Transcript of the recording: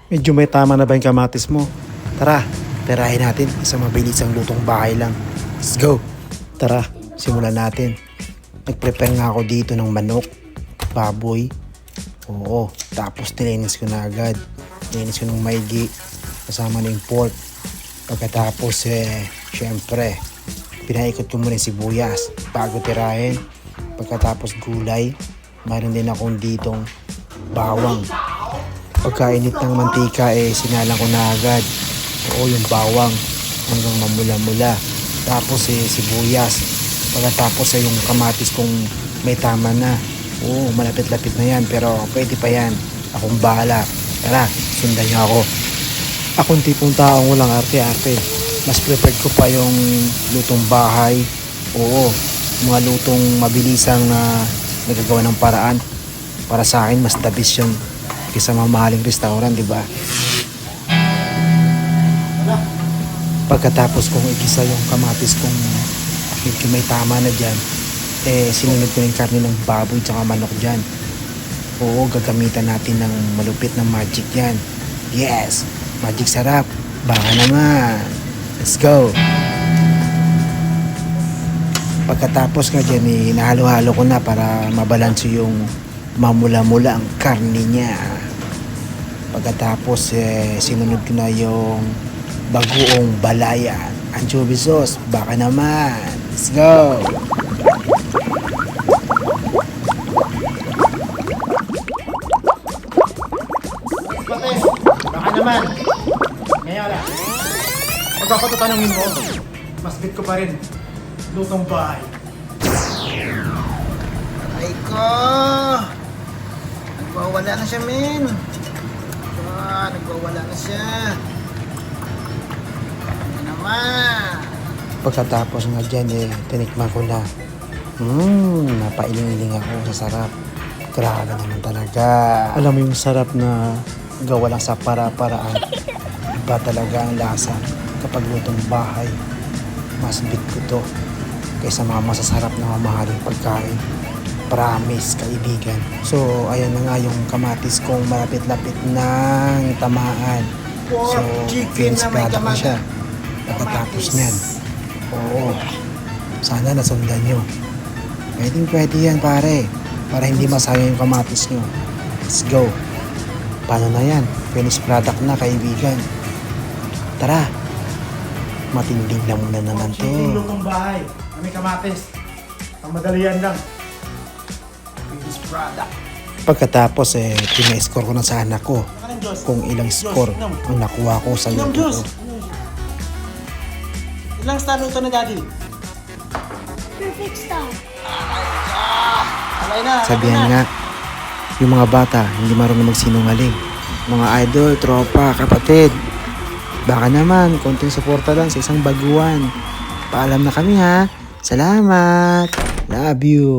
Medyo may tama na ba yung kamatis mo? Tara, tirahin natin. Isang mabilisang lutong bahay lang. Let's go! Tara, simulan natin. Nag-prepare nga ako dito ng manok, baboy. Oo, tapos nilinis ko na agad. Nilinis ko ng maigi. Kasama na yung pork. Pagkatapos syempre, pinaikot ko muna yung sibuyas bago tirahin. Pagkatapos gulay, mayroon din akong ditong bawang. Pagkainit ng mantika sinalang ko na agad. Oo, yung bawang hanggang mamula-mula. Tapos sibuyas. Pagkatapos yung kamatis kung may tama na. Oo, malapit-lapit na yan pero pwede pa yan. Akong bahala. Tara, sundan niyo ako. Akong tipong taong walang arte-arte. Mas prepared ko pa yung lutong bahay. Oo, mga lutong mabilisang nagagawa ng paraan. Para sa akin, mas the best yun kaysa mamahaling restaurant, di ba? Pagkatapos kong igisa yung kamatis kung medyo may tama na dyan, sinunod ko yung karne ng baboy tsaka manok dyan. Oo, gagamitan natin ng malupit na magic yan. Yes! Magic sarap. Baka naman. Let's go. Pagkatapos nga dyan, nahalo-halo ko na para mabalanso yung mamula-mula ang karne niya. Pagkatapos, sinunod ko na yung bagoong balayan. Anchovy sauce. Baka naman. Let's go. Baka naman. Ngayon lang. Pag ako tatanungin mo, mas bit ko pa rin. Lutong bahay. Ay ko! Nagwawala na siya, men. Nagwawala na siya. Ano naman? Pagkatapos nga dyan, tinikman ko na. Napailing-iling ako sa sarap. Grabe naman talaga. Alam mo yung sarap na gawa lang sa para-paraan. Iba talaga ang lasa kapag lutong bahay. Mas bit ko to kaysa mga masasarap na mamahaling pagkain. Promise, kaibigan. So, ayan na nga yung kamatis kong malapit-lapit ng tamaan. So, finish product na siya. Pagkatapos niyan. Oo. Sana nasundan nyo. Pwede yan, pare. Para hindi masayang yung kamatis nyo. Let's go. Paano na yan? Finished product na, kaibigan. Tara. Matinding lamunan naman to. Chicken lutong bahay. May kamatis. Ang madalian lang. Finished product. Pagkatapos, pina-score ko na sa anak ko kung ilang score ang nakuha ko sa luto ko. Ilang star luto na, Daddy? Perfect star. Alay na. Sabihan nga, yung mga bata hindi marunong magsinungaling. Mga idol, tropa, kapatid. Baka naman, konting suporta lang sa isang baguhan. Paalam na kami ha. Salamat. Love you.